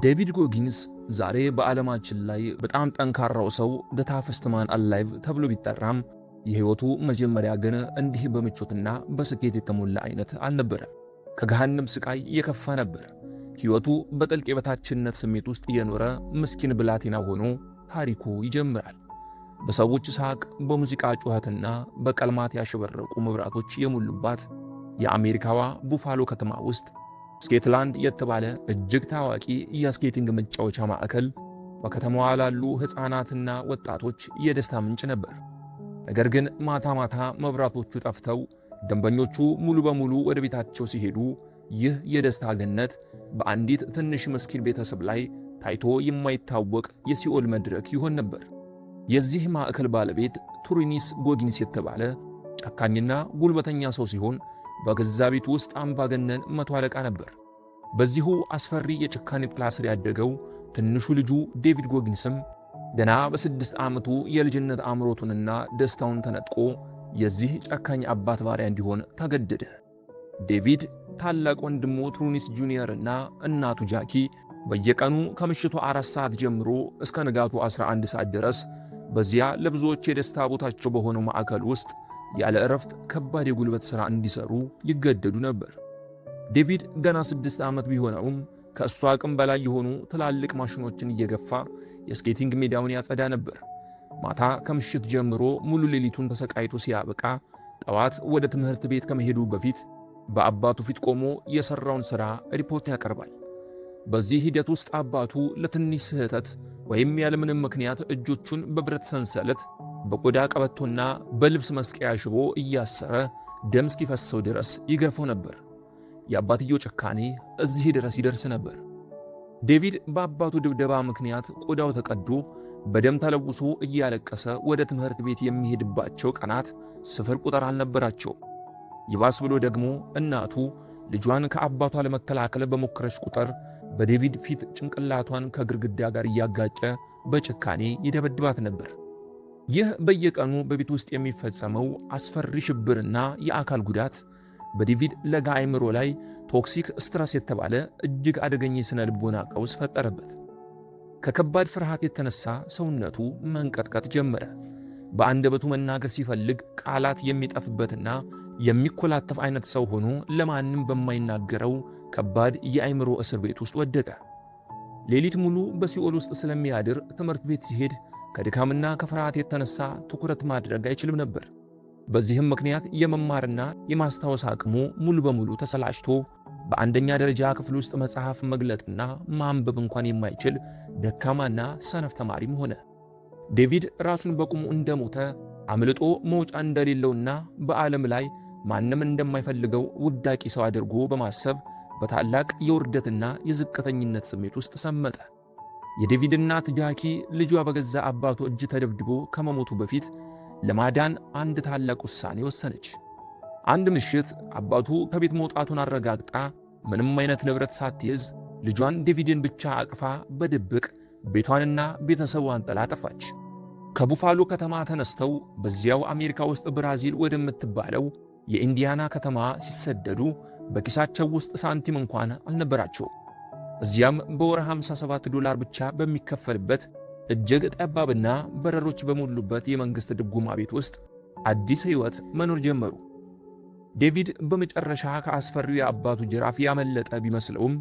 ዴቪድ ጎጊንስ ዛሬ በዓለማችን ላይ በጣም ጠንካራው ሰው ዘ ታፈስት ማን አላይቭ ተብሎ ቢጠራም የሕይወቱ መጀመሪያ ግን እንዲህ በምቾትና በስኬት የተሞላ አይነት አልነበረም። ከገሃነም ስቃይ የከፋ ነበር። ሕይወቱ በጥልቅ የበታችነት ስሜት ውስጥ እየኖረ ምስኪን ብላቴና ሆኖ ታሪኩ ይጀምራል። በሰዎች ሳቅ፣ በሙዚቃ ጩኸትና በቀለማት ያሸበረቁ መብራቶች የሞሉባት የአሜሪካዋ ቡፋሎ ከተማ ውስጥ ስኬትላንድ የተባለ እጅግ ታዋቂ የስኬቲንግ መጫወቻ ማዕከል በከተማዋ ላሉ ሕፃናትና ወጣቶች የደስታ ምንጭ ነበር። ነገር ግን ማታ ማታ መብራቶቹ ጠፍተው ደንበኞቹ ሙሉ በሙሉ ወደ ቤታቸው ሲሄዱ ይህ የደስታ ገነት በአንዲት ትንሽ ምስኪን ቤተሰብ ላይ ታይቶ የማይታወቅ የሲኦል መድረክ ይሆን ነበር። የዚህ ማዕከል ባለቤት ቱሪኒስ ጎጊንስ የተባለ ጨካኝና ጉልበተኛ ሰው ሲሆን በገዛ ቤቱ ውስጥ አምባገነን መቶ አለቃ ነበር። በዚሁ አስፈሪ የጭካኔ ጥላ ስር ያደገው ትንሹ ልጁ ዴቪድ ጎጊንስም ገና በ6 ዓመቱ የልጅነት አእምሮቱንና ደስታውን ተነጥቆ የዚህ ጨካኝ አባት ባሪያ እንዲሆን ተገደደ። ዴቪድ ታላቅ ወንድሙ ትሩኒስ ጁኒየር እና እናቱ ጃኪ በየቀኑ ከምሽቱ 4 ሰዓት ጀምሮ እስከ ንጋቱ 11 ሰዓት ድረስ በዚያ ለብዙዎች የደስታ ቦታቸው በሆነው ማዕከል ውስጥ ያለ ዕረፍት ከባድ የጉልበት ሥራ እንዲሰሩ ይገደዱ ነበር። ዴቪድ ገና 6 ዓመት ቢሆነውም ከእሱ አቅም በላይ የሆኑ ትላልቅ ማሽኖችን እየገፋ የስኬቲንግ ሜዳውን ያጸዳ ነበር። ማታ ከምሽት ጀምሮ ሙሉ ሌሊቱን ተሰቃይቶ ሲያበቃ ጠዋት ወደ ትምህርት ቤት ከመሄዱ በፊት በአባቱ ፊት ቆሞ የሠራውን ሥራ ሪፖርት ያቀርባል። በዚህ ሂደት ውስጥ አባቱ ለትንሽ ስህተት ወይም ያለምንም ምክንያት እጆቹን በብረት ሰንሰለት በቆዳ ቀበቶና በልብስ መስቀያ ሽቦ እያሰረ ደም እስኪፈሰው ድረስ ይገርፈው ነበር። የአባትየው ጭካኔ እዚህ ድረስ ይደርስ ነበር። ዴቪድ በአባቱ ድብደባ ምክንያት ቆዳው ተቀዶ በደም ተለውሶ እያለቀሰ ወደ ትምህርት ቤት የሚሄድባቸው ቀናት ስፍር ቁጥር አልነበራቸው። ይባስ ብሎ ደግሞ እናቱ ልጇን ከአባቷ ለመከላከል በሞከረች ቁጥር በዴቪድ ፊት ጭንቅላቷን ከግድግዳ ጋር እያጋጨ በጭካኔ ይደበድባት ነበር። ይህ በየቀኑ በቤት ውስጥ የሚፈጸመው አስፈሪ ሽብርና የአካል ጉዳት በዴቪድ ለጋ አእምሮ ላይ ቶክሲክ ስትረስ የተባለ እጅግ አደገኛ የሥነ ልቦና ቀውስ ፈጠረበት። ከከባድ ፍርሃት የተነሳ ሰውነቱ መንቀጥቀጥ ጀመረ። በአንደበቱ መናገር ሲፈልግ ቃላት የሚጠፍበትና የሚኮላተፍ አይነት ሰው ሆኖ ለማንም በማይናገረው ከባድ የአእምሮ እስር ቤት ውስጥ ወደቀ። ሌሊት ሙሉ በሲኦል ውስጥ ስለሚያድር ትምህርት ቤት ሲሄድ ከድካምና ከፍርሃት የተነሳ ትኩረት ማድረግ አይችልም ነበር። በዚህም ምክንያት የመማርና የማስታወስ አቅሙ ሙሉ በሙሉ ተሰላችቶ በአንደኛ ደረጃ ክፍል ውስጥ መጽሐፍ መግለጥና ማንበብ እንኳን የማይችል ደካማና ሰነፍ ተማሪም ሆነ። ዴቪድ ራሱን በቁሙ እንደሞተ አምልጦ መውጫ እንደሌለውና በዓለም ላይ ማንም እንደማይፈልገው ውዳቂ ሰው አድርጎ በማሰብ በታላቅ የውርደትና የዝቅተኝነት ስሜት ውስጥ ሰመጠ። የዴቪድ እናት ጃኪ ልጇ በገዛ አባቱ እጅ ተደብድቦ ከመሞቱ በፊት ለማዳን አንድ ታላቅ ውሳኔ ወሰነች። አንድ ምሽት አባቱ ከቤት መውጣቱን አረጋግጣ ምንም አይነት ንብረት ሳትይዝ ልጇን ዴቪድን ብቻ አቅፋ በድብቅ ቤቷንና ቤተሰቧን ጥላ ጠፋች። ከቡፋሎ ከተማ ተነስተው በዚያው አሜሪካ ውስጥ ብራዚል ወደምትባለው የኢንዲያና ከተማ ሲሰደዱ በኪሳቸው ውስጥ ሳንቲም እንኳን አልነበራቸው። እዚያም በወር $57 ብቻ በሚከፈልበት እጅግ ጠባብና በረሮች በሞሉበት የመንግሥት ድጎማ ቤት ውስጥ አዲስ ሕይወት መኖር ጀመሩ። ዴቪድ በመጨረሻ ከአስፈሪው የአባቱ ጅራፍ ያመለጠ ቢመስለውም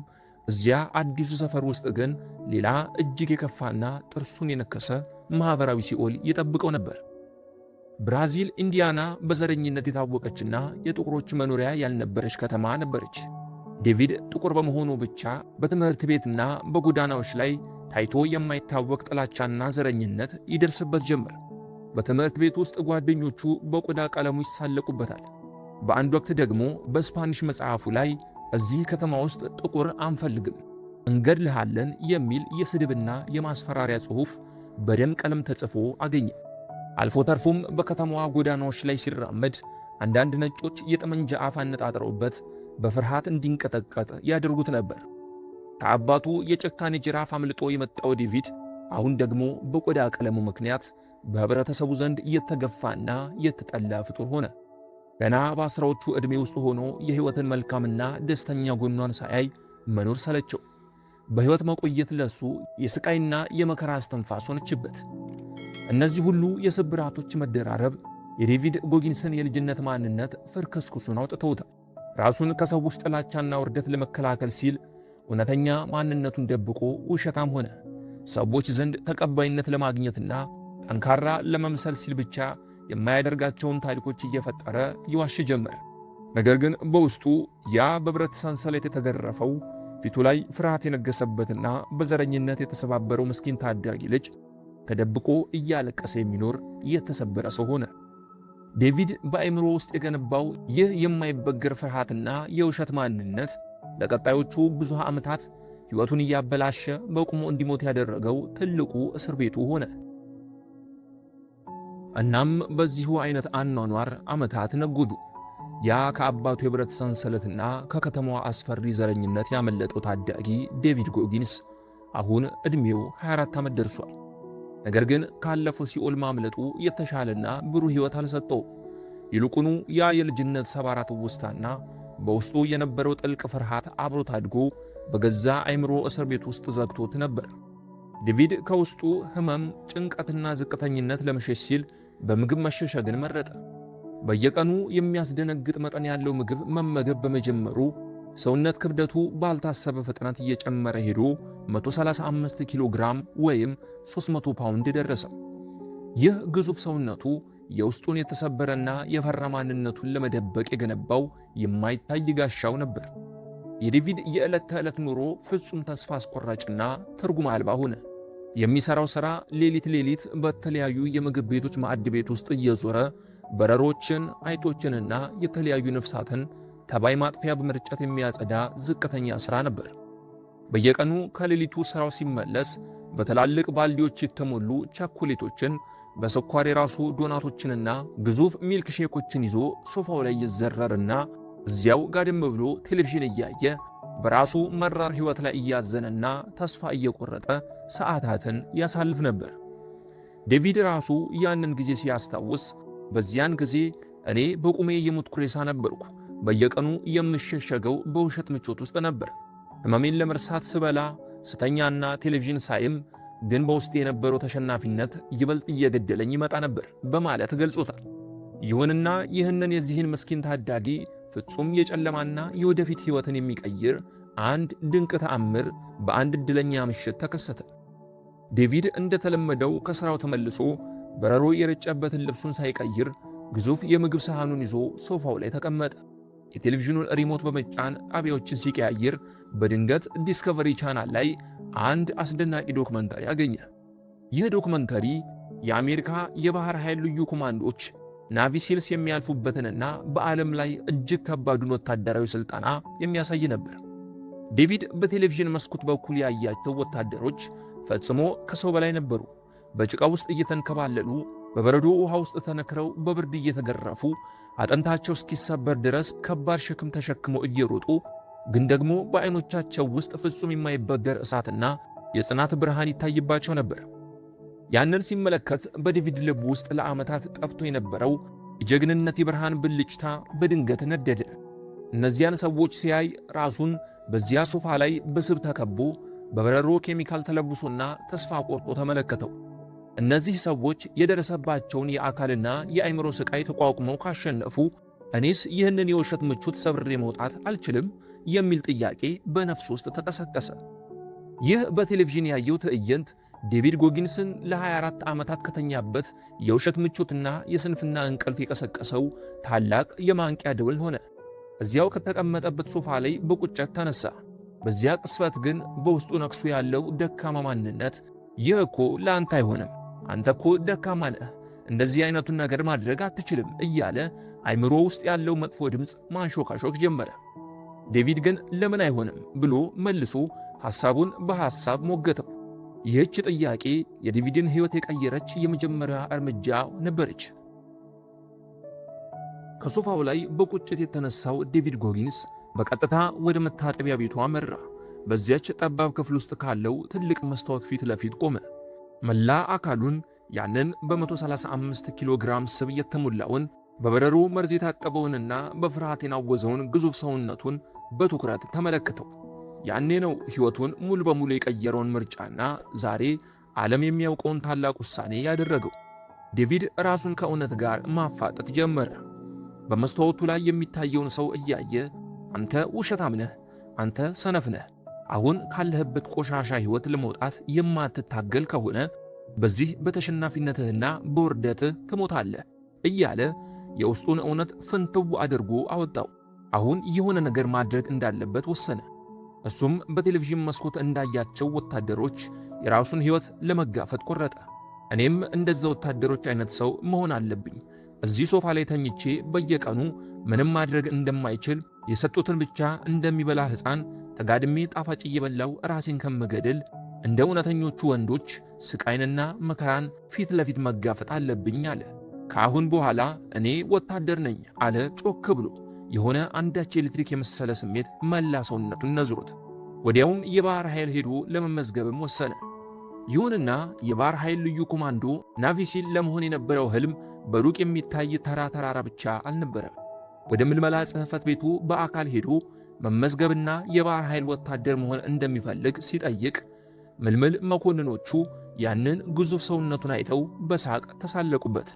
እዚያ አዲሱ ሰፈር ውስጥ ግን ሌላ እጅግ የከፋና ጥርሱን የነከሰ ማኅበራዊ ሲኦል ይጠብቀው ነበር። ብራዚል ኢንዲያና በዘረኝነት የታወቀችና የጥቁሮች መኖሪያ ያልነበረች ከተማ ነበረች። ዴቪድ ጥቁር በመሆኑ ብቻ በትምህርት ቤትና በጎዳናዎች ላይ ታይቶ የማይታወቅ ጥላቻና ዘረኝነት ይደርስበት ጀመር። በትምህርት ቤት ውስጥ ጓደኞቹ በቆዳ ቀለሙ ይሳለቁበታል። በአንድ ወቅት ደግሞ በስፓኒሽ መጽሐፉ ላይ እዚህ ከተማ ውስጥ ጥቁር አንፈልግም፣ እንገድልሃለን የሚል የስድብና የማስፈራሪያ ጽሑፍ በደም ቀለም ተጽፎ አገኘ። አልፎ ተርፎም በከተማዋ ጎዳናዎች ላይ ሲራመድ አንዳንድ ነጮች የጠመንጃ አፍ አነጣጥረውበት በፍርሃት እንዲንቀጠቀጥ ያደርጉት ነበር። ከአባቱ የጭካኔ ጅራፍ አምልጦ የመጣው ዴቪድ አሁን ደግሞ በቆዳ ቀለሙ ምክንያት በህብረተሰቡ ዘንድ የተገፋና የተጠላ ፍጡር ሆነ። ገና በአስራዎቹ ዕድሜ ውስጥ ሆኖ የሕይወትን መልካምና ደስተኛ ጎኗን ሳያይ መኖር ሰለቸው። በሕይወት መቆየት ለሱ የስቃይና የመከራ እስትንፋስ ሆነችበት። እነዚህ ሁሉ የስብራቶች መደራረብ የዴቪድ ጎጊንስን የልጅነት ማንነት ፍርክስክሱን አውጥተውታል። ራሱን ከሰዎች ጥላቻና ውርደት ለመከላከል ሲል እውነተኛ ማንነቱን ደብቆ ውሸታም ሆነ። ሰዎች ዘንድ ተቀባይነት ለማግኘትና ጠንካራ ለመምሰል ሲል ብቻ የማያደርጋቸውን ታሪኮች እየፈጠረ ይዋሽ ጀመር። ነገር ግን በውስጡ ያ በብረት ሰንሰለት የተገረፈው ፊቱ ላይ ፍርሃት የነገሰበትና በዘረኝነት የተሰባበረው ምስኪን ታዳጊ ልጅ ተደብቆ እያለቀሰ የሚኖር የተሰበረ ሰው ሆነ። ዴቪድ በአእምሮ ውስጥ የገነባው ይህ የማይበገር ፍርሃትና የውሸት ማንነት ለቀጣዮቹ ብዙ ዓመታት ሕይወቱን እያበላሸ በቁሙ እንዲሞት ያደረገው ትልቁ እስር ቤቱ ሆነ። እናም በዚሁ አይነት አኗኗር ዓመታት ነጎዱ። ያ ከአባቱ የብረት ሰንሰለትና ከከተማዋ አስፈሪ ዘረኝነት ያመለጠው ታዳጊ ዴቪድ ጎጊንስ አሁን ዕድሜው 24 ዓመት ደርሷል። ነገር ግን ካለፈው ሲኦል ማምለጡ የተሻለና ብሩህ ሕይወት አልሰጠውም። ይልቁኑ ያ የልጅነት ሰባራ ትውስታና በውስጡ የነበረው ጥልቅ ፍርሃት አብሮት አድጎ በገዛ አእምሮ እስር ቤት ውስጥ ዘግቶት ነበር። ዴቪድ ከውስጡ ሕመም፣ ጭንቀትና ዝቅተኝነት ለመሸሽ ሲል በምግብ መሸሸግን መረጠ። በየቀኑ የሚያስደነግጥ መጠን ያለው ምግብ መመገብ በመጀመሩ ሰውነት ክብደቱ ባልታሰበ ፍጥነት እየጨመረ ሄዶ 135 ኪሎ ግራም ወይም 300 ፓውንድ ደረሰ። ይህ ግዙፍ ሰውነቱ የውስጡን የተሰበረና የፈራ ማንነቱን ለመደበቅ የገነባው የማይታይ ጋሻው ነበር። የዴቪድ የዕለት ተዕለት ኑሮ ፍጹም ተስፋ አስቆራጭና ትርጉም አልባ ሆነ። የሚሠራው ሥራ ሌሊት ሌሊት በተለያዩ የምግብ ቤቶች ማዕድ ቤት ውስጥ እየዞረ በረሮችን፣ አይጦችንና የተለያዩ ነፍሳትን ተባይ ማጥፊያ በመርጨት የሚያጸዳ ዝቅተኛ ሥራ ነበር። በየቀኑ ከሌሊቱ ሥራው ሲመለስ በትላልቅ ባልዲዎች የተሞሉ ቸኮሌቶችን፣ በስኳር የራሱ ዶናቶችንና ግዙፍ ሚልክ ሼኮችን ይዞ ሶፋው ላይ ይዘረርና እዚያው ጋደም ብሎ ቴሌቪዥን እያየ በራሱ መራር ሕይወት ላይ እያዘነና ተስፋ እየቆረጠ ሰዓታትን ያሳልፍ ነበር። ዴቪድ ራሱ ያንን ጊዜ ሲያስታውስ በዚያን ጊዜ እኔ በቁሜ የሞትኩ ሬሳ ነበርኩ። በየቀኑ የምሸሸገው በውሸት ምቾት ውስጥ ነበር። ሕመሜን ለመርሳት ስበላ፣ ስተኛና ቴሌቪዥን ሳይም ግን በውስጥ የነበረው ተሸናፊነት ይበልጥ እየገደለኝ ይመጣ ነበር በማለት ገልጾታል። ይሁንና ይህንን የዚህን ምስኪን ታዳጊ ፍጹም የጨለማና የወደፊት ሕይወትን የሚቀይር አንድ ድንቅ ተአምር በአንድ ዕድለኛ ምሽት ተከሰተ። ዴቪድ እንደተለመደው ከሥራው ተመልሶ በረሮ የረጨበትን ልብሱን ሳይቀይር ግዙፍ የምግብ ሰሃኑን ይዞ ሶፋው ላይ ተቀመጠ። የቴሌቪዥኑን ሪሞት በመጫን ጣቢያዎችን ሲቀያይር በድንገት ዲስከቨሪ ቻናል ላይ አንድ አስደናቂ ዶክመንተሪ አገኘ። ይህ ዶክመንተሪ የአሜሪካ የባህር ኃይል ልዩ ኮማንዶች ናቪ ሲልስ የሚያልፉበትንና በዓለም ላይ እጅግ ከባዱን ወታደራዊ ሥልጠና የሚያሳይ ነበር። ዴቪድ በቴሌቪዥን መስኮት በኩል ያያቸው ወታደሮች ፈጽሞ ከሰው በላይ ነበሩ። በጭቃ ውስጥ እየተንከባለሉ፣ በበረዶ ውሃ ውስጥ ተነክረው፣ በብርድ እየተገረፉ፣ አጥንታቸው እስኪሰበር ድረስ ከባድ ሸክም ተሸክመው እየሮጡ ግን ደግሞ በዓይኖቻቸው ውስጥ ፍጹም የማይበገር እሳትና የጽናት ብርሃን ይታይባቸው ነበር። ያንን ሲመለከት በዴቪድ ልብ ውስጥ ለዓመታት ጠፍቶ የነበረው የጀግንነት የብርሃን ብልጭታ በድንገት ነደደ። እነዚያን ሰዎች ሲያይ ራሱን በዚያ ሶፋ ላይ በስብ ተከቦ በበረሮ ኬሚካል ተለብሶና ተስፋ ቆርጦ ተመለከተው። እነዚህ ሰዎች የደረሰባቸውን የአካልና የአእምሮ ስቃይ ተቋቁመው ካሸነፉ እኔስ ይህንን የውሸት ምቾት ሰብሬ መውጣት አልችልም የሚል ጥያቄ በነፍስ ውስጥ ተቀሰቀሰ። ይህ በቴሌቪዥን ያየው ትዕይንት ዴቪድ ጎጊንስን ለ24 ዓመታት ከተኛበት የውሸት ምቾትና የስንፍና እንቅልፍ የቀሰቀሰው ታላቅ የማንቂያ ደወል ሆነ። እዚያው ከተቀመጠበት ሶፋ ላይ በቁጭት ተነሳ። በዚያ ቅስፈት ግን በውስጡ ነክሶ ያለው ደካማ ማንነት ይህ እኮ ለአንተ አይሆንም፣ አንተ እኮ ደካማ ነህ፣ እንደዚህ አይነቱን ነገር ማድረግ አትችልም እያለ አይምሮ ውስጥ ያለው መጥፎ ድምፅ ማንሾካሾክ ጀመረ። ዴቪድ ግን ለምን አይሆንም ብሎ መልሶ ሐሳቡን በሐሳብ ሞገተው። ይህች ጥያቄ የዴቪድን ሕይወት የቀየረች የመጀመሪያ እርምጃ ነበረች። ከሶፋው ላይ በቁጭት የተነሳው ዴቪድ ጎጊንስ በቀጥታ ወደ መታጠቢያ ቤቱ አመራ። በዚያች ጠባብ ክፍል ውስጥ ካለው ትልቅ መስታወት ፊት ለፊት ቆመ። መላ አካሉን ያንን በ135 ኪሎ ግራም ስብ የተሞላውን በበረሮ መርዝ የታጠበውንና በፍርሃት የናወዘውን ግዙፍ ሰውነቱን በትኩረት ተመለከተው። ያኔ ነው ሕይወቱን ሙሉ በሙሉ የቀየረውን ምርጫና ዛሬ ዓለም የሚያውቀውን ታላቅ ውሳኔ ያደረገው። ዴቪድ ራሱን ከእውነት ጋር ማፋጠጥ ጀመረ። በመስታወቱ ላይ የሚታየውን ሰው እያየ አንተ ውሸታም ነህ፣ አንተ ሰነፍ ነህ፣ አሁን ካለህበት ቆሻሻ ሕይወት ለመውጣት የማትታገል ከሆነ በዚህ በተሸናፊነትህና በውርደትህ ትሞታለህ እያለ የውስጡን እውነት ፍንትው አድርጎ አወጣው። አሁን የሆነ ነገር ማድረግ እንዳለበት ወሰነ። እሱም በቴሌቪዥን መስኮት እንዳያቸው ወታደሮች የራሱን ሕይወት ለመጋፈጥ ቆረጠ። እኔም እንደዛ ወታደሮች አይነት ሰው መሆን አለብኝ። እዚህ ሶፋ ላይ ተኝቼ በየቀኑ ምንም ማድረግ እንደማይችል የሰጡትን ብቻ እንደሚበላ ሕፃን ተጋድሜ ጣፋጭ እየበላው ራሴን ከምገድል እንደ እውነተኞቹ ወንዶች ስቃይንና መከራን ፊት ለፊት መጋፈጥ አለብኝ አለ። ከአሁን በኋላ እኔ ወታደር ነኝ አለ ጮክ ብሎ። የሆነ አንዳች ኤሌክትሪክ የመሰለ ስሜት መላ ሰውነቱን ነዝሮት ወዲያውም የባህር ኃይል ሄዶ ለመመዝገብም ወሰነ። ይሁንና የባህር ኃይል ልዩ ኮማንዶ ናቪ ሲል ለመሆን የነበረው ህልም በሩቅ የሚታይ ተራ ተራራ ብቻ አልነበረም። ወደ ምልመላ ጽሕፈት ቤቱ በአካል ሄዶ መመዝገብና የባህር ኃይል ወታደር መሆን እንደሚፈልግ ሲጠይቅ ምልምል መኮንኖቹ ያንን ግዙፍ ሰውነቱን አይተው በሳቅ ተሳለቁበት።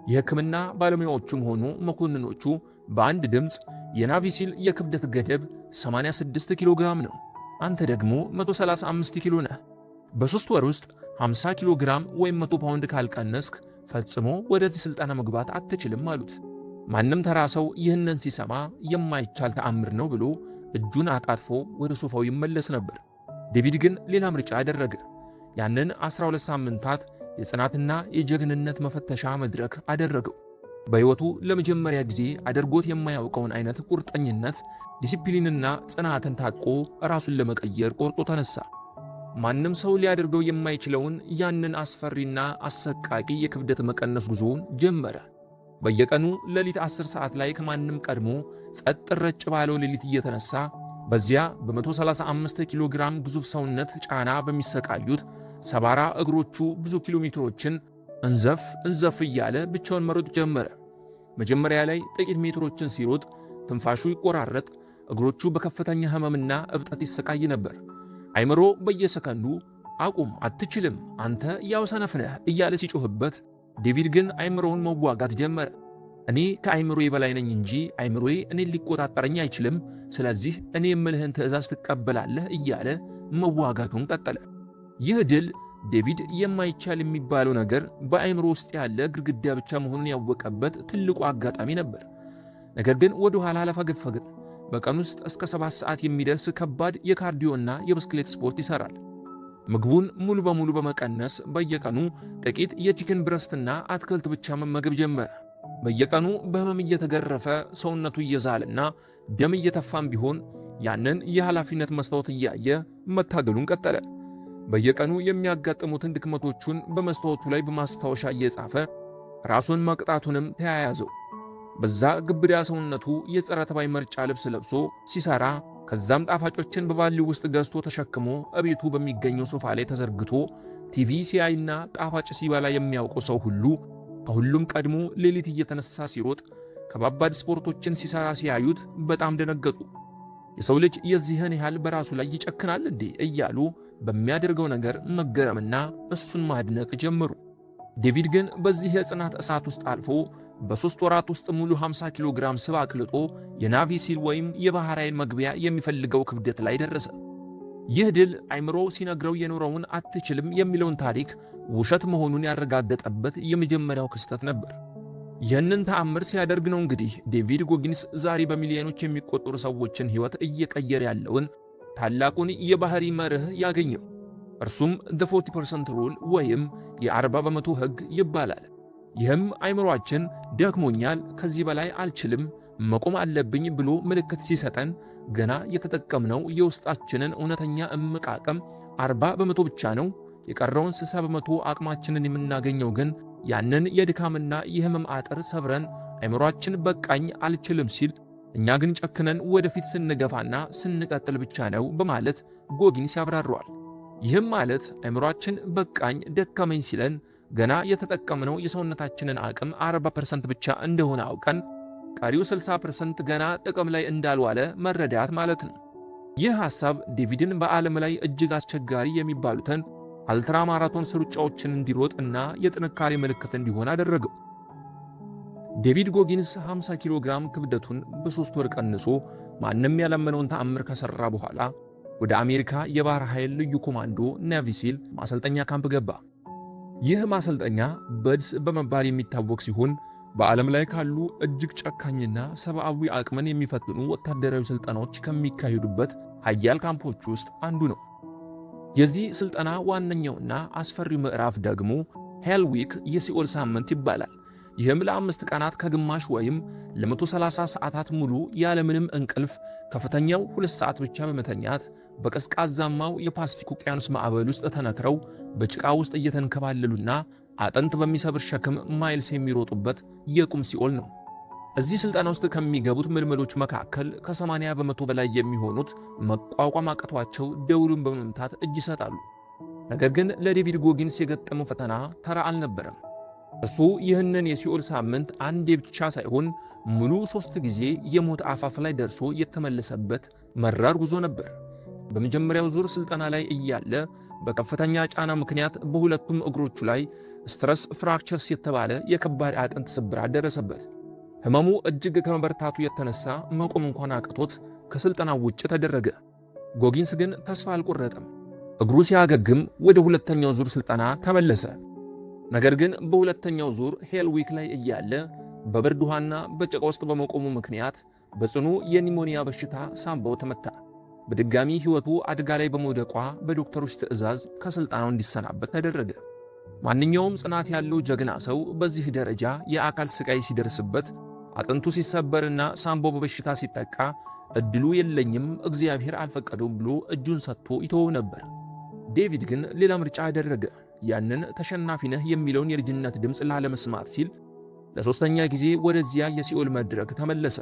የሕክምና ባለሙያዎቹም ሆኑ መኮንኖቹ በአንድ ድምፅ የናቪ ሲል የክብደት ገደብ 86 ኪሎ ግራም ነው፣ አንተ ደግሞ 135 ኪሎ ነህ። በ3 ወር ውስጥ 50 ኪሎ ግራም ወይም 100 ፓውንድ ካልቀነስክ ፈጽሞ ወደዚህ ሥልጠና መግባት አትችልም አሉት። ማንም ተራ ሰው ይህንን ሲሰማ የማይቻል ተአምር ነው ብሎ እጁን አጣጥፎ ወደ ሶፋው ይመለስ ነበር። ዴቪድ ግን ሌላ ምርጫ አደረገ። ያንን 12 ሳምንታት የጽናትና የጀግንነት መፈተሻ መድረክ አደረገው። በሕይወቱ ለመጀመሪያ ጊዜ አድርጎት የማያውቀውን አይነት ቁርጠኝነት፣ ዲሲፕሊንና ጽናትን ታጥቆ ራሱን ለመቀየር ቆርጦ ተነሳ። ማንም ሰው ሊያደርገው የማይችለውን ያንን አስፈሪና አሰቃቂ የክብደት መቀነስ ጉዞውን ጀመረ። በየቀኑ ሌሊት 10 ሰዓት ላይ ከማንም ቀድሞ ጸጥ ረጭ ባለው ሌሊት እየተነሳ በዚያ በ135 ኪሎ ግራም ግዙፍ ሰውነት ጫና በሚሰቃዩት ሰባራ እግሮቹ ብዙ ኪሎ ሜትሮችን እንዘፍ እያለ ብቻውን መሮጥ ጀመረ። መጀመሪያ ላይ ጥቂት ሜትሮችን ሲሮጥ ትንፋሹ ይቆራረጥ፣ እግሮቹ በከፍተኛ ሕመምና እብጠት ይሰቃይ ነበር። አይምሮ በየሰከንዱ አቁም፣ አትችልም፣ አንተ ያው ሰነፍ ነህ እያለ ሲጮህበት፣ ዴቪድ ግን አይምሮውን መዋጋት ጀመረ። እኔ ከአይምሮዬ በላይ ነኝ እንጂ አይምሮዬ እኔን ሊቆጣጠረኝ አይችልም፣ ስለዚህ እኔ የምልህን ትእዛዝ ትቀበላለህ እያለ መዋጋቱን ቀጠለ። ይህ ድል ዴቪድ የማይቻል የሚባለው ነገር በአይምሮ ውስጥ ያለ ግድግዳ ብቻ መሆኑን ያወቀበት ትልቁ አጋጣሚ ነበር። ነገር ግን ወደ ኋላ አላፈገፈገ። በቀን ውስጥ እስከ 7 ሰዓት የሚደርስ ከባድ የካርዲዮና የብስክሌት ስፖርት ይሰራል። ምግቡን ሙሉ በሙሉ በመቀነስ በየቀኑ ጥቂት የቺክን ብረስትና አትክልት ብቻ መመገብ ጀመረ። በየቀኑ በህመም እየተገረፈ ሰውነቱ እየዛለና ደም እየተፋም ቢሆን ያንን የኃላፊነት መስታወት እያየ መታገሉን ቀጠለ። በየቀኑ የሚያጋጥሙትን ድክመቶቹን በመስታወቱ ላይ በማስታወሻ እየጻፈ ራሱን መቅጣቱንም ተያያዘው። በዛ ግብዳ ሰውነቱ የጸረ ተባይ መርጫ ልብስ ለብሶ ሲሰራ፣ ከዛም ጣፋጮችን በባሊው ውስጥ ገዝቶ ተሸክሞ እቤቱ በሚገኘው ሶፋ ላይ ተዘርግቶ ቲቪ ሲያይና ጣፋጭ ሲበላ የሚያውቀው ሰው ሁሉ ከሁሉም ቀድሞ ሌሊት እየተነሳ ሲሮጥ፣ ከባባድ ስፖርቶችን ሲሰራ ሲያዩት በጣም ደነገጡ። የሰው ልጅ የዚህን ያህል በራሱ ላይ ይጨክናል እንዴ እያሉ በሚያደርገው ነገር መገረምና እሱን ማድነቅ ጀመሩ። ዴቪድ ግን በዚህ የጽናት እሳት ውስጥ አልፎ በ3 ወራት ውስጥ ሙሉ 50 ኪሎ ግራም ስብ አቅልጦ የናቪ ሲል ወይም የባህር ኃይል መግቢያ የሚፈልገው ክብደት ላይ ደረሰ። ይህ ድል አይምሮው ሲነግረው የኖረውን አትችልም የሚለውን ታሪክ ውሸት መሆኑን ያረጋገጠበት የመጀመሪያው ክስተት ነበር። ይህንን ተአምር ሲያደርግ ነው እንግዲህ ዴቪድ ጎጊንስ ዛሬ በሚሊዮኖች የሚቆጠሩ ሰዎችን ሕይወት እየቀየረ ያለውን ታላቁን የባህሪ መርህ ያገኘው። እርሱም the 40% ሩል ወይም የ40 በመቶ ሕግ ይባላል። ይህም አይምሮአችን ደክሞኛል፣ ከዚህ በላይ አልችልም፣ መቆም አለብኝ ብሎ ምልክት ሲሰጠን ገና የተጠቀምነው የውስጣችንን እውነተኛ እምቅ አቅም 40 በመቶ ብቻ ነው። የቀረውን 60 በመቶ አቅማችንን የምናገኘው ግን ያንን የድካምና የህመም አጥር ሰብረን አይምሮአችን በቃኝ አልችልም ሲል፣ እኛ ግን ጨክነን ወደፊት ስንገፋና ስንቀጥል ብቻ ነው በማለት ጎጊንስ ያብራረዋል። ይህም ማለት አይምሮአችን በቃኝ ደከመኝ ሲለን ገና የተጠቀምነው የሰውነታችንን አቅም 40% ብቻ እንደሆነ አውቀን ቀሪው 60% ገና ጥቅም ላይ እንዳልዋለ መረዳት ማለት ነው። ይህ ሐሳብ ዴቪድን በዓለም ላይ እጅግ አስቸጋሪ የሚባሉትን አልትራ ማራቶን ሩጫዎችን እንዲሮጥ እና የጥንካሬ ምልክት እንዲሆን አደረገው። ዴቪድ ጎጊንስ 50 ኪሎ ግራም ክብደቱን በ3 ወር ቀንሶ ማንም ያላመነውን ተአምር ከሠራ በኋላ ወደ አሜሪካ የባህር ኃይል ልዩ ኮማንዶ ናቪ ሲል ማሰልጠኛ ካምፕ ገባ። ይህ ማሰልጠኛ በድስ በመባል የሚታወቅ ሲሆን በዓለም ላይ ካሉ እጅግ ጨካኝና ሰብአዊ አቅምን የሚፈትኑ ወታደራዊ ስልጠናዎች ከሚካሄዱበት ኃያል ካምፖች ውስጥ አንዱ ነው። የዚህ ስልጠና ዋነኛውና አስፈሪው ምዕራፍ ደግሞ ሄል ዊክ የሲኦል ሳምንት ይባላል። ይህም ለ5 ቀናት ከግማሽ ወይም ለ130 ሰዓታት ሙሉ ያለምንም እንቅልፍ ከፍተኛው 2 ሰዓት ብቻ በመተኛት በቀዝቃዛማው የፓሲፊክ ውቅያኖስ ማዕበል ውስጥ ተነክረው በጭቃ ውስጥ እየተንከባለሉና አጥንት በሚሰብር ሸክም ማይልስ የሚሮጡበት የቁም ሲኦል ነው። እዚህ ስልጠና ውስጥ ከሚገቡት ምልምሎች መካከል ከ80 በመቶ በላይ የሚሆኑት መቋቋም አቅቷቸው ደውሉን በመምታት እጅ ይሰጣሉ። ነገር ግን ለዴቪድ ጎጊንስ የገጠመው ፈተና ተራ አልነበረም። እሱ ይህንን የሲኦል ሳምንት አንዴ ብቻ ሳይሆን ሙሉ 3 ጊዜ የሞት አፋፍ ላይ ደርሶ የተመለሰበት መራር ጉዞ ነበር። በመጀመሪያው ዙር ስልጠና ላይ እያለ በከፍተኛ ጫና ምክንያት በሁለቱም እግሮቹ ላይ ስትረስ ፍራክቸርስ የተባለ የከባድ አጥንት ስብራት ደረሰበት። ህመሙ እጅግ ከመበርታቱ የተነሳ መቆም እንኳን አቅቶት ከስልጠናው ውጭ ተደረገ። ጎጊንስ ግን ተስፋ አልቆረጠም። እግሩ ሲያገግም ወደ ሁለተኛው ዙር ስልጠና ተመለሰ። ነገር ግን በሁለተኛው ዙር ሄል ዊክ ላይ እያለ በብርድ ውሃና በጭቃ ውስጥ በመቆሙ ምክንያት በጽኑ የኒሞኒያ በሽታ ሳምባው ተመታ። በድጋሚ ሕይወቱ አደጋ ላይ በመውደቋ በዶክተሮች ትዕዛዝ ከስልጠናው እንዲሰናበት ተደረገ። ማንኛውም ጽናት ያለው ጀግና ሰው በዚህ ደረጃ የአካል ስቃይ ሲደርስበት፣ አጥንቱ ሲሰበርና ሳምባው በበሽታ ሲጠቃ እድሉ የለኝም እግዚአብሔር አልፈቀደውም ብሎ እጁን ሰጥቶ ይተወው ነበር። ዴቪድ ግን ሌላ ምርጫ አደረገ። ያንን ተሸናፊ ነህ የሚለውን የልጅነት ድምፅ ላለመስማት ሲል ለሶስተኛ ጊዜ ወደዚያ የሲኦል መድረክ ተመለሰ።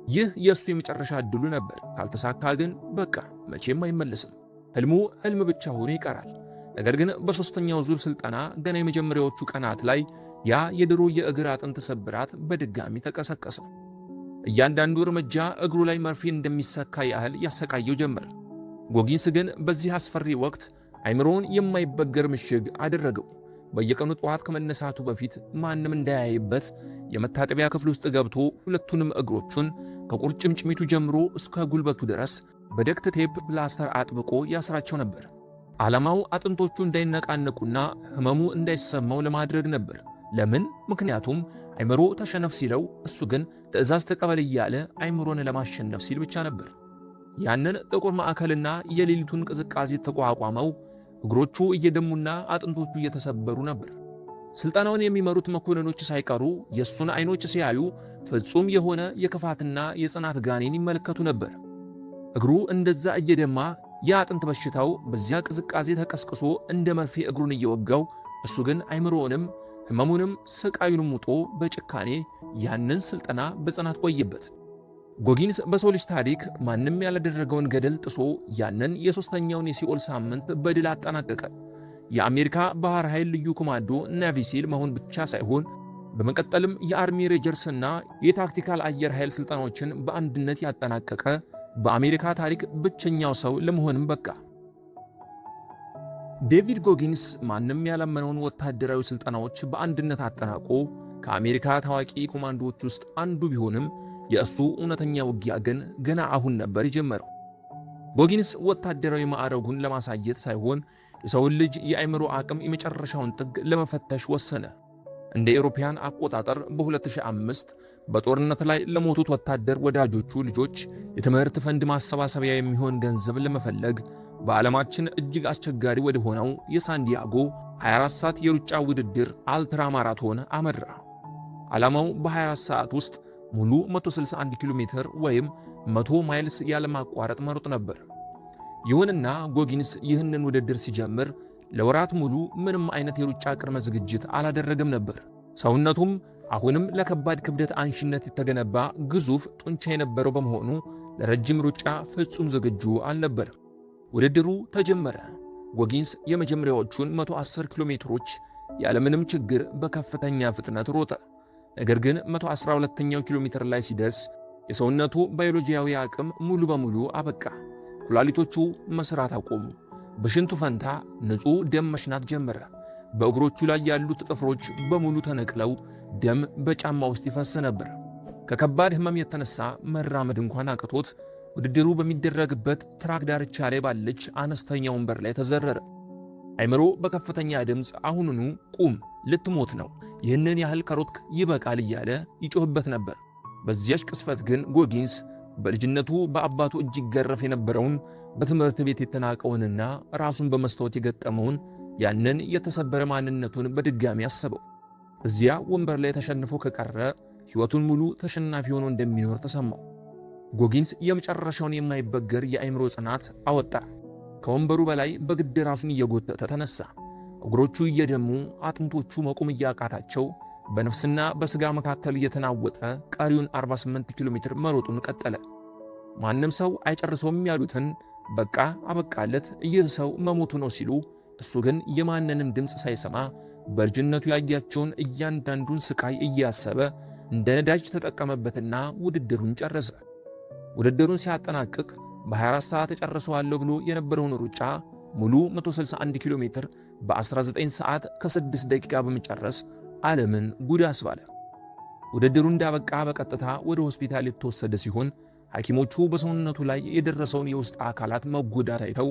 ይህ የእሱ የመጨረሻ እድሉ ነበር። ካልተሳካ ግን በቃ መቼም አይመለስም። ህልሙ ህልም ብቻ ሆኖ ይቀራል። ነገር ግን በሦስተኛው ዙር ስልጠና ገና የመጀመሪያዎቹ ቀናት ላይ ያ የድሮ የእግር አጥንት ስብራት በድጋሚ ተቀሰቀሰ። እያንዳንዱ እርምጃ እግሩ ላይ መርፌ እንደሚሰካ ያህል ያሰቃየው ጀመር። ጎጊንስ ግን በዚህ አስፈሪ ወቅት አይምሮውን የማይበገር ምሽግ አደረገው። በየቀኑ ጠዋት ከመነሳቱ በፊት ማንም እንዳያይበት የመታጠቢያ ክፍል ውስጥ ገብቶ ሁለቱንም እግሮቹን ከቁርጭምጭሚቱ ጀምሮ እስከ ጉልበቱ ድረስ በደክት ቴፕ ፕላስተር አጥብቆ ያስራቸው ነበር። ዓላማው አጥንቶቹ እንዳይነቃነቁና ህመሙ እንዳይሰማው ለማድረግ ነበር። ለምን? ምክንያቱም አይምሮ ተሸነፍ ሲለው፣ እሱ ግን ትዕዛዝ ተቀበል እያለ አይምሮን ለማሸነፍ ሲል ብቻ ነበር። ያንን ጥቁር ማዕከልና የሌሊቱን ቅዝቃዜ ተቋቋመው እግሮቹ እየደሙና አጥንቶቹ እየተሰበሩ ነበር። ስልጠናውን የሚመሩት መኮንኖች ሳይቀሩ የእሱን አይኖች ሲያዩ ፍጹም የሆነ የክፋትና የጽናት ጋኔን ይመለከቱ ነበር። እግሩ እንደዛ እየደማ የአጥንት በሽታው በዚያ ቅዝቃዜ ተቀስቅሶ እንደ መርፌ እግሩን እየወጋው፣ እሱ ግን አይምሮውንም ህመሙንም ስቃዩንም ውጦ በጭካኔ ያንን ስልጠና በጽናት ቆየበት። ጎጊንስ በሰው ልጅ ታሪክ ማንም ያላደረገውን ገደል ጥሶ ያንን የሦስተኛውን የሲኦል ሳምንት በድል አጠናቀቀ። የአሜሪካ ባህር ኃይል ልዩ ኮማንዶ ናቪ ሲል መሆን ብቻ ሳይሆን በመቀጠልም የአርሚ ሬንጀርስና የታክቲካል አየር ኃይል ስልጠናዎችን በአንድነት ያጠናቀቀ በአሜሪካ ታሪክ ብቸኛው ሰው ለመሆንም በቃ። ዴቪድ ጎጊንስ ማንም ያላመነውን ወታደራዊ ስልጠናዎች በአንድነት አጠናቆ ከአሜሪካ ታዋቂ ኮማንዶዎች ውስጥ አንዱ ቢሆንም የእሱ እውነተኛ ውጊያ ግን ገና አሁን ነበር የጀመረው። ጎጊንስ ወታደራዊ ማዕረጉን ለማሳየት ሳይሆን የሰውን ልጅ የአእምሮ አቅም የመጨረሻውን ጥግ ለመፈተሽ ወሰነ። እንደ አውሮፓውያን አቆጣጠር በ2005 በጦርነት ላይ ለሞቱት ወታደር ወዳጆቹ ልጆች የትምህርት ፈንድ ማሰባሰቢያ የሚሆን ገንዘብ ለመፈለግ በዓለማችን እጅግ አስቸጋሪ ወደ ሆነው የሳንዲያጎ 24 ሰዓት የሩጫ ውድድር አልትራ ማራቶን አመራ። ዓላማው በ24 ሰዓት ውስጥ ሙሉ 161 ኪሎ ሜትር ወይም 100 ማይልስ ያለማቋረጥ መሮጥ ነበር። ይሁንና ጎጊንስ ይህንን ውድድር ሲጀምር ለወራት ሙሉ ምንም አይነት የሩጫ ቅድመ ዝግጅት አላደረገም ነበር። ሰውነቱም አሁንም ለከባድ ክብደት አንሺነት የተገነባ ግዙፍ ጡንቻ የነበረው በመሆኑ ለረጅም ሩጫ ፍጹም ዝግጁ አልነበረም። ውድድሩ ተጀመረ። ጎጊንስ የመጀመሪያዎቹን 110 ኪሎ ሜትሮች ያለምንም ችግር በከፍተኛ ፍጥነት ሮጠ። ነገር ግን 112ኛው ኪሎ ሜትር ላይ ሲደርስ የሰውነቱ ባዮሎጂያዊ አቅም ሙሉ በሙሉ አበቃ። ኩላሊቶቹ መስራት አቆሙ። በሽንቱ ፈንታ ንጹሕ ደም መሽናት ጀመረ። በእግሮቹ ላይ ያሉት ጥፍሮች በሙሉ ተነቅለው ደም በጫማ ውስጥ ይፈስ ነበር። ከከባድ ሕመም የተነሳ መራመድ እንኳን አቅቶት ውድድሩ በሚደረግበት ትራክ ዳርቻ ላይ ባለች አነስተኛ ወንበር ላይ ተዘረረ። አይምሮ በከፍተኛ ድምፅ አሁኑኑ ቁም፣ ልትሞት ነው፣ ይህንን ያህል ከሮጥክ ይበቃል እያለ ይጮህበት ነበር። በዚያች ቅስፈት ግን ጎጊንስ በልጅነቱ በአባቱ እጅ ይገረፍ የነበረውን በትምህርት ቤት የተናቀውንና ራሱን በመስታወት የገጠመውን ያንን የተሰበረ ማንነቱን በድጋሚ አሰበው። እዚያ ወንበር ላይ ተሸንፎ ከቀረ ሕይወቱን ሙሉ ተሸናፊ ሆኖ እንደሚኖር ተሰማው። ጎጊንስ የመጨረሻውን የማይበገር የአእምሮ ጽናት አወጣ። ከወንበሩ በላይ በግድ ራሱን እየጎተተ ተነሳ። እግሮቹ እየደሙ አጥንቶቹ መቆም እያቃታቸው በነፍስና በሥጋ መካከል እየተናወጠ ቀሪውን 48 ኪሎ ሜትር መሮጡን ቀጠለ። ማንም ሰው አይጨርሰውም ያሉትን በቃ አበቃለት፣ ይህ ሰው መሞቱ ነው ሲሉ፣ እሱ ግን የማንንም ድምፅ ሳይሰማ በልጅነቱ ያያቸውን እያንዳንዱን ስቃይ እያሰበ እንደ ነዳጅ ተጠቀመበትና ውድድሩን ጨረሰ። ውድድሩን ሲያጠናቅቅ በ24 ሰዓት እጨርሰዋለሁ ብሎ የነበረውን ሩጫ ሙሉ 161 ኪሎ ሜትር በ19 ሰዓት ከ6 ደቂቃ በመጨረስ ዓለምን ጉድ አስባለ። ውድድሩ እንዳበቃ በቀጥታ ወደ ሆስፒታል የተወሰደ ሲሆን ሐኪሞቹ በሰውነቱ ላይ የደረሰውን የውስጥ አካላት መጎዳት አይተው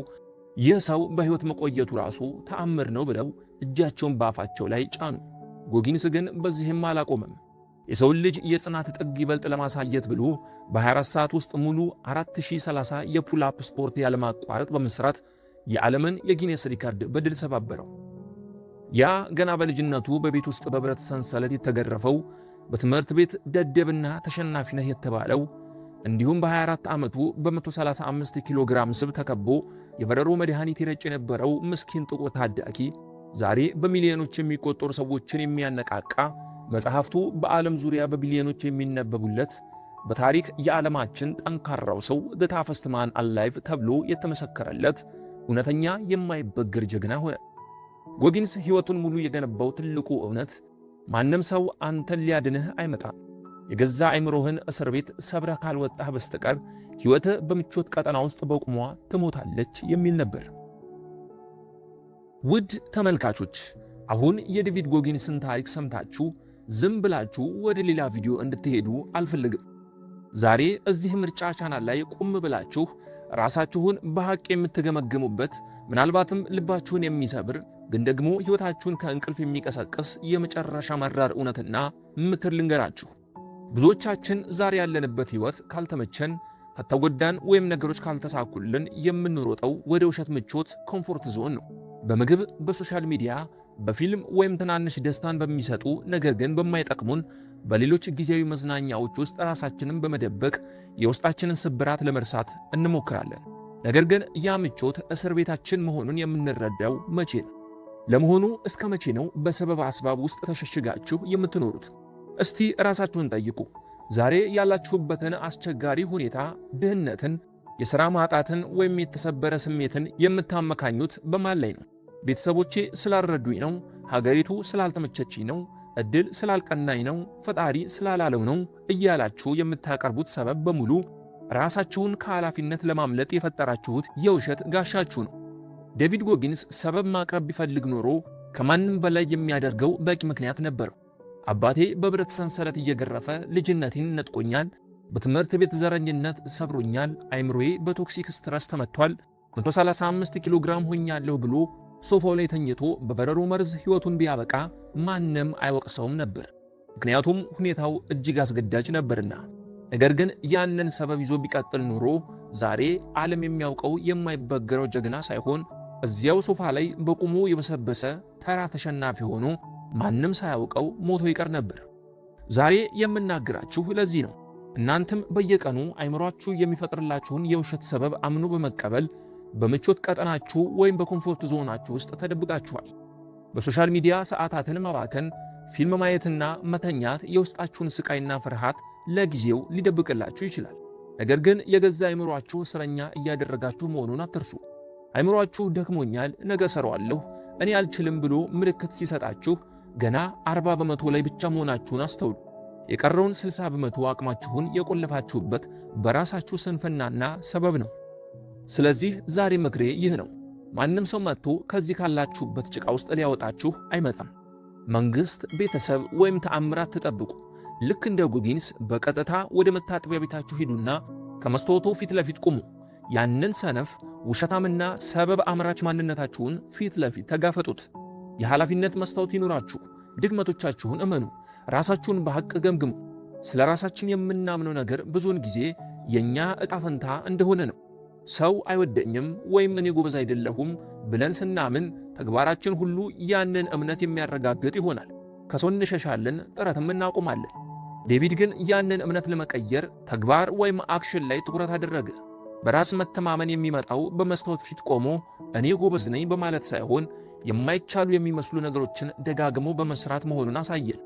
ይህ ሰው በሕይወት መቆየቱ ራሱ ተአምር ነው ብለው እጃቸውን በአፋቸው ላይ ጫኑ። ጎጊንስ ግን በዚህም አላቆመም። የሰውን ልጅ የጽናት ጥግ ይበልጥ ለማሳየት ብሎ በ24 ሰዓት ውስጥ ሙሉ 4030 የፑል-አፕ ስፖርት ያለማቋረጥ በመስራት የዓለምን የጊኔስ ሪካርድ በድል ሰባበረው። ያ ገና በልጅነቱ በቤት ውስጥ በብረት ሰንሰለት የተገረፈው፣ በትምህርት ቤት ደደብና ተሸናፊ ነህ የተባለው፣ እንዲሁም በ24 ዓመቱ በ135 ኪሎ ግራም ስብ ተከቦ የበረሮ መድኃኒት ይረጭ የነበረው ምስኪን ጥቁር ታዳጊ ዛሬ በሚሊዮኖች የሚቆጠሩ ሰዎችን የሚያነቃቃ፣ መጽሐፍቱ በዓለም ዙሪያ በቢሊዮኖች የሚነበቡለት፣ በታሪክ የዓለማችን ጠንካራው ሰው ዘ ታፈስት ማን አላይቭ ተብሎ የተመሰከረለት እውነተኛ የማይበገር ጀግና ሆነ። ጎጊንስ ሕይወቱን ሙሉ የገነባው ትልቁ እውነት ማንም ሰው አንተን ሊያድንህ አይመጣም፣ የገዛ አእምሮህን እስር ቤት ሰብረህ ካልወጣህ በስተቀር ሕይወትህ በምቾት ቀጠና ውስጥ በቁሟ ትሞታለች የሚል ነበር። ውድ ተመልካቾች፣ አሁን የዴቪድ ጎጊንስን ታሪክ ሰምታችሁ ዝም ብላችሁ ወደ ሌላ ቪዲዮ እንድትሄዱ አልፈልግም። ዛሬ እዚህ ምርጫ ቻናል ላይ ቁም ብላችሁ ራሳችሁን በሐቅ የምትገመግሙበት፣ ምናልባትም ልባችሁን የሚሰብር ግን ደግሞ ሕይወታችሁን ከእንቅልፍ የሚቀሰቅስ የመጨረሻ መራር እውነትና ምክር ልንገራችሁ። ብዙዎቻችን ዛሬ ያለንበት ሕይወት ካልተመቸን፣ ከተጎዳን ወይም ነገሮች ካልተሳኩልን የምንሮጠው ወደ ውሸት ምቾት ኮምፎርት ዞን ነው። በምግብ፣ በሶሻል ሚዲያ፣ በፊልም ወይም ትናንሽ ደስታን በሚሰጡ ነገር ግን በማይጠቅሙን በሌሎች ጊዜያዊ መዝናኛዎች ውስጥ ራሳችንን በመደበቅ የውስጣችንን ስብራት ለመርሳት እንሞክራለን። ነገር ግን ያ ምቾት እስር ቤታችን መሆኑን የምንረዳው መቼ ነው? ለመሆኑ እስከ መቼ ነው በሰበብ አስባብ ውስጥ ተሸሽጋችሁ የምትኖሩት? እስቲ ራሳችሁን ጠይቁ። ዛሬ ያላችሁበትን አስቸጋሪ ሁኔታ፣ ድህነትን፣ የሥራ ማጣትን ወይም የተሰበረ ስሜትን የምታመካኙት በማን ላይ ነው? ቤተሰቦቼ ስላልረዱኝ ነው? ሀገሪቱ ስላልተመቸችኝ ነው? ዕድል ስላልቀናኝ ነው? ፈጣሪ ስላላለው ነው? እያላችሁ የምታቀርቡት ሰበብ በሙሉ ራሳችሁን ከኃላፊነት ለማምለጥ የፈጠራችሁት የውሸት ጋሻችሁ ነው። ዴቪድ ጎጊንስ ሰበብ ማቅረብ ቢፈልግ ኖሮ ከማንም በላይ የሚያደርገው በቂ ምክንያት ነበረው። አባቴ በብረት ሰንሰለት እየገረፈ ልጅነቴን ነጥቆኛል፣ በትምህርት ቤት ዘረኝነት ሰብሮኛል፣ አይምሮዬ በቶክሲክ ስትረስ ተመቷል፣ 135 ኪሎ ግራም ሆኛለሁ ብሎ ሶፋው ላይ ተኝቶ በበረሮ መርዝ ሕይወቱን ቢያበቃ ማንም አይወቅሰውም ነበር፣ ምክንያቱም ሁኔታው እጅግ አስገዳጅ ነበርና። ነገር ግን ያንን ሰበብ ይዞ ቢቀጥል ኖሮ ዛሬ ዓለም የሚያውቀው የማይበገረው ጀግና ሳይሆን እዚያው ሶፋ ላይ በቁሙ የበሰበሰ ተራ ተሸናፊ ሆኖ ማንም ሳያውቀው ሞቶ ይቀር ነበር። ዛሬ የምናገራችሁ ለዚህ ነው። እናንተም በየቀኑ አይምሯችሁ የሚፈጥርላችሁን የውሸት ሰበብ አምኖ በመቀበል በምቾት ቀጠናችሁ ወይም በኮምፎርት ዞናችሁ ውስጥ ተደብቃችኋል። በሶሻል ሚዲያ ሰዓታትን ማባከን፣ ፊልም ማየትና መተኛት የውስጣችሁን ስቃይና ፍርሃት ለጊዜው ሊደብቅላችሁ ይችላል። ነገር ግን የገዛ አይምሯችሁ እስረኛ እያደረጋችሁ መሆኑን አትርሱ። አይምሯችሁ ደክሞኛል፣ ነገ እሰራዋለሁ፣ እኔ አልችልም ብሎ ምልክት ሲሰጣችሁ ገና 40 በመቶ ላይ ብቻ መሆናችሁን አስተውሉ። የቀረውን 60 በመቶ አቅማችሁን የቆለፋችሁበት በራሳችሁ ስንፍናና ሰበብ ነው። ስለዚህ ዛሬ ምክሬ ይህ ነው። ማንም ሰው መጥቶ ከዚህ ካላችሁበት ጭቃ ውስጥ ሊያወጣችሁ አይመጣም። መንግሥት፣ ቤተሰብ ወይም ተአምራት ትጠብቁ። ልክ እንደ ጎጊንስ በቀጥታ ወደ መታጠቢያ ቤታችሁ ሂዱና ከመስታወቱ ፊት ለፊት ቁሙ። ያንን ሰነፍ ውሸታምና ሰበብ አምራች ማንነታችሁን ፊት ለፊት ተጋፈጡት። የኃላፊነት መስታወት ይኑራችሁ። ድክመቶቻችሁን እመኑ። ራሳችሁን በሐቅ ገምግሙ። ስለ ራሳችን የምናምነው ነገር ብዙውን ጊዜ የእኛ ዕጣ ፈንታ እንደሆነ ነው። ሰው አይወደኝም ወይም እኔ ጎበዝ አይደለሁም ብለን ስናምን ተግባራችን ሁሉ ያንን እምነት የሚያረጋግጥ ይሆናል። ከሰው እንሸሻለን፣ ጥረትም እናቆማለን። ዴቪድ ግን ያንን እምነት ለመቀየር ተግባር ወይም አክሽን ላይ ትኩረት አደረገ። በራስ መተማመን የሚመጣው በመስታወት ፊት ቆሞ እኔ ጎበዝ ነኝ በማለት ሳይሆን የማይቻሉ የሚመስሉ ነገሮችን ደጋግሞ በመስራት መሆኑን አሳየን።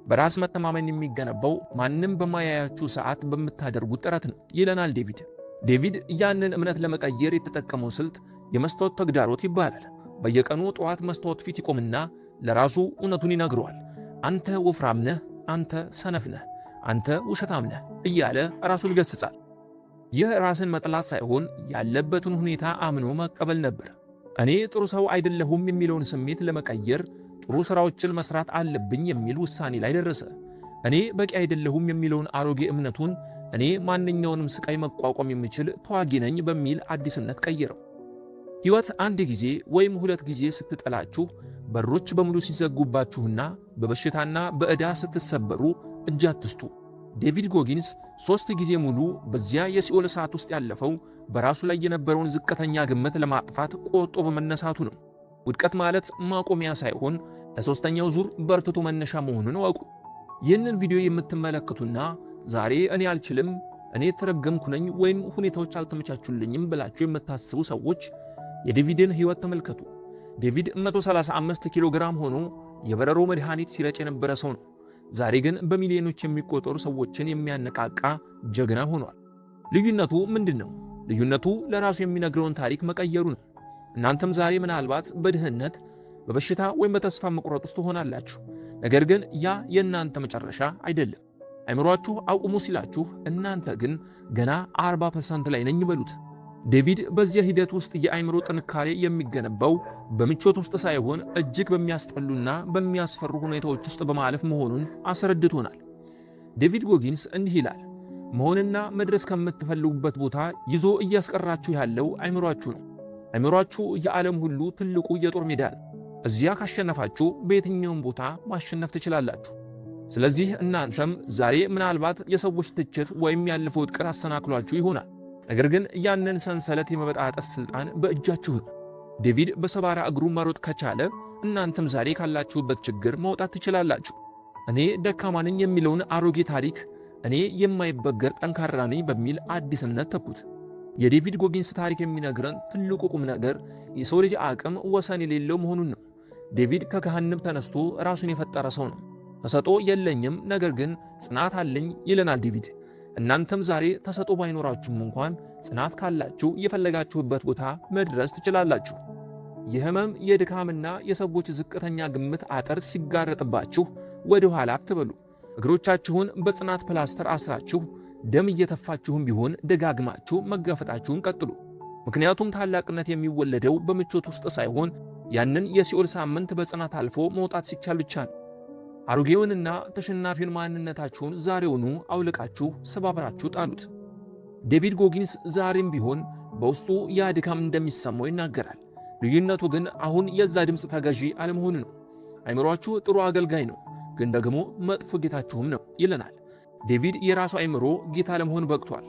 በራስ መተማመን የሚገነባው ማንም በማያያችሁ ሰዓት በምታደርጉት ጥረት ነው ይለናል ዴቪድ። ዴቪድ ያንን እምነት ለመቀየር የተጠቀመው ስልት የመስታወት ተግዳሮት ይባላል። በየቀኑ ጠዋት መስታወት ፊት ይቆምና ለራሱ እውነቱን ይነግረዋል። አንተ ወፍራም ነህ፣ አንተ ሰነፍ ነህ፣ አንተ ውሸታም ነህ እያለ ራሱን ይገስጻል። ይህ ራስን መጥላት ሳይሆን ያለበትን ሁኔታ አምኖ መቀበል ነበር። እኔ ጥሩ ሰው አይደለሁም የሚለውን ስሜት ለመቀየር ጥሩ ሥራዎችን መስራት አለብኝ የሚል ውሳኔ ላይ ደረሰ። እኔ በቂ አይደለሁም የሚለውን አሮጌ እምነቱን እኔ ማንኛውንም ስቃይ መቋቋም የምችል ተዋጊ ነኝ በሚል አዲስነት ቀየረው። ሕይወት አንድ ጊዜ ወይም ሁለት ጊዜ ስትጠላችሁ፣ በሮች በሙሉ ሲዘጉባችሁና በበሽታና በዕዳ ስትሰበሩ እጅ አትስጡ። ዴቪድ ጎጊንስ 3 ጊዜ ሙሉ በዚያ የሲኦል እሳት ውስጥ ያለፈው በራሱ ላይ የነበረውን ዝቅተኛ ግምት ለማጥፋት ቆርጦ በመነሳቱ ነው። ውድቀት ማለት ማቆሚያ ሳይሆን ለሦስተኛው ዙር በርትቶ መነሻ መሆኑን እወቁ። ይህንን ቪዲዮ የምትመለከቱና ዛሬ እኔ አልችልም፣ እኔ የተረገምኩ ነኝ ወይም ሁኔታዎች አልተመቻቹልኝም ብላችሁ የምታስቡ ሰዎች የዴቪድን ሕይወት ተመልከቱ። ዴቪድ 135 ኪሎ ግራም ሆኖ የበረሮ መድኃኒት ሲረጭ የነበረ ሰው ነው። ዛሬ ግን በሚሊዮኖች የሚቆጠሩ ሰዎችን የሚያነቃቃ ጀግና ሆኗል። ልዩነቱ ምንድን ነው? ልዩነቱ ለራሱ የሚነግረውን ታሪክ መቀየሩ ነው። እናንተም ዛሬ ምናልባት በድህነት፣ በበሽታ ወይም በተስፋ መቁረጥ ውስጥ ትሆናላችሁ። ነገር ግን ያ የእናንተ መጨረሻ አይደለም። አይምሯችሁ አቁሙ ሲላችሁ እናንተ ግን ገና 40% ላይ ነኝ በሉት። ዴቪድ በዚያ ሂደት ውስጥ የአይምሮ ጥንካሬ የሚገነባው በምቾት ውስጥ ሳይሆን እጅግ በሚያስጠሉና በሚያስፈሩ ሁኔታዎች ውስጥ በማለፍ መሆኑን አስረድቶናል። ዴቪድ ጎጊንስ እንዲህ ይላል፣ መሆንና መድረስ ከምትፈልጉበት ቦታ ይዞ እያስቀራችሁ ያለው አይምሯችሁ ነው። አይምሯችሁ የዓለም ሁሉ ትልቁ የጦር ሜዳ ነው። እዚያ ካሸነፋችሁ በየትኛውም ቦታ ማሸነፍ ትችላላችሁ። ስለዚህ እናንተም ዛሬ ምናልባት የሰዎች ትችት ወይም ያለፈው ውድቀት አሰናክሏችሁ ይሆናል። ነገር ግን ያንን ሰንሰለት የመበጣጠስ ሥልጣን በእጃችሁ ነው። ዴቪድ በሰባራ እግሩ መሮጥ ከቻለ እናንተም ዛሬ ካላችሁበት ችግር መውጣት ትችላላችሁ። እኔ ደካማ ነኝ የሚለውን አሮጌ ታሪክ እኔ የማይበገር ጠንካራ ነኝ በሚል አዲስ እምነት ተኩት። የዴቪድ ጎጊንስ ታሪክ የሚነግረን ትልቁ ቁም ነገር የሰው ልጅ አቅም ወሰን የሌለው መሆኑን ነው። ዴቪድ ከገሃነም ተነስቶ ራሱን የፈጠረ ሰው ነው። ተሰጦ የለኝም ነገር ግን ጽናት አለኝ ይለናል ዴቪድ። እናንተም ዛሬ ተሰጦ ባይኖራችሁም እንኳን ጽናት ካላችሁ የፈለጋችሁበት ቦታ መድረስ ትችላላችሁ። የህመም የድካምና የሰዎች ዝቅተኛ ግምት አጥር ሲጋረጥባችሁ ወደ ኋላ አትበሉ። እግሮቻችሁን በጽናት ፕላስተር አስራችሁ ደም እየተፋችሁም ቢሆን ደጋግማችሁ መጋፈጣችሁን ቀጥሉ። ምክንያቱም ታላቅነት የሚወለደው በምቾት ውስጥ ሳይሆን ያንን የሲኦል ሳምንት በጽናት አልፎ መውጣት ሲቻል ብቻ ነው። አሮጌውንና ተሸናፊውን ማንነታችሁን ዛሬውኑ አውልቃችሁ ሰባብራችሁ ጣሉት። ዴቪድ ጎጊንስ ዛሬም ቢሆን በውስጡ ያ ድካም እንደሚሰማው ይናገራል። ልዩነቱ ግን አሁን የዛ ድምፅ ተገዢ አለመሆኑ ነው። አይምሯችሁ ጥሩ አገልጋይ ነው፣ ግን ደግሞ መጥፎ ጌታችሁም ነው ይለናል። ዴቪድ የራሱ አይምሮ ጌታ ለመሆን በቅቷል።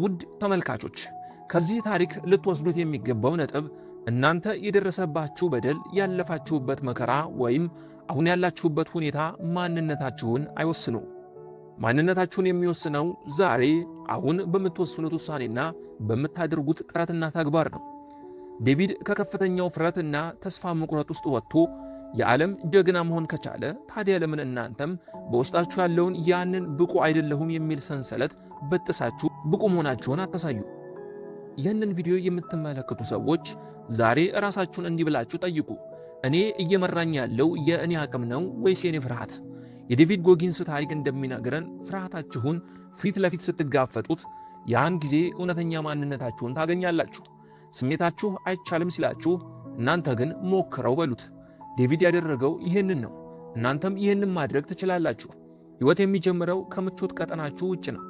ውድ ተመልካቾች፣ ከዚህ ታሪክ ልትወስዱት የሚገባው ነጥብ እናንተ የደረሰባችሁ በደል፣ ያለፋችሁበት መከራ ወይም አሁን ያላችሁበት ሁኔታ ማንነታችሁን አይወስኑ። ማንነታችሁን የሚወስነው ዛሬ አሁን በምትወስኑት ውሳኔና በምታደርጉት ጥረትና ተግባር ነው። ዴቪድ ከከፍተኛው ፍረትና ተስፋ መቁረጥ ውስጥ ወጥቶ የዓለም ጀግና መሆን ከቻለ ታዲያ ለምን እናንተም በውስጣችሁ ያለውን ያንን ብቁ አይደለሁም የሚል ሰንሰለት በጥሳችሁ ብቁ መሆናችሁን አታሳዩ? ይህንን ቪዲዮ የምትመለከቱ ሰዎች ዛሬ ራሳችሁን እንዲህ ብላችሁ ጠይቁ። እኔ እየመራኝ ያለው የእኔ አቅም ነው ወይስ የኔ ፍርሃት? የዴቪድ ጎጊንስ ታሪክ እንደሚነግረን ፍርሃታችሁን ፊት ለፊት ስትጋፈጡት ያን ጊዜ እውነተኛ ማንነታችሁን ታገኛላችሁ። ስሜታችሁ አይቻልም ሲላችሁ እናንተ ግን ሞክረው በሉት። ዴቪድ ያደረገው ይህንን ነው። እናንተም ይህንን ማድረግ ትችላላችሁ። ሕይወት የሚጀምረው ከምቾት ቀጠናችሁ ውጭ ነው።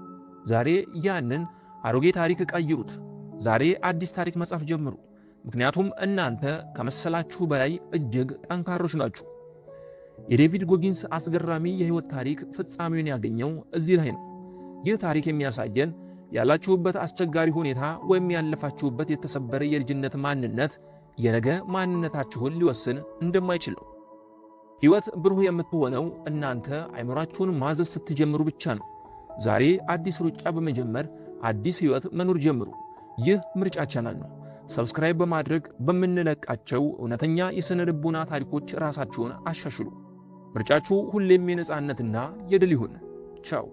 ዛሬ ያንን አሮጌ ታሪክ ቀይሩት። ዛሬ አዲስ ታሪክ መጻፍ ጀምሩ። ምክንያቱም እናንተ ከመሰላችሁ በላይ እጅግ ጠንካሮች ናችሁ። የዴቪድ ጎጊንስ አስገራሚ የሕይወት ታሪክ ፍጻሜውን ያገኘው እዚህ ላይ ነው። ይህ ታሪክ የሚያሳየን ያላችሁበት አስቸጋሪ ሁኔታ ወይም ያለፋችሁበት የተሰበረ የልጅነት ማንነት የነገ ማንነታችሁን ሊወስን እንደማይችል ነው። ሕይወት ብሩህ የምትሆነው እናንተ አይምሯችሁን ማዘዝ ስትጀምሩ ብቻ ነው። ዛሬ አዲስ ሩጫ በመጀመር አዲስ ሕይወት መኖር ጀምሩ። ይህ ምርጫ ቻናል ነው። ሰብስክራይብ በማድረግ በምንለቃቸው እውነተኛ የሥነ ልቦና ታሪኮች ራሳችሁን አሻሽሉ። ምርጫችሁ ሁሌም የነጻነትና የድል ይሁን። ቻው።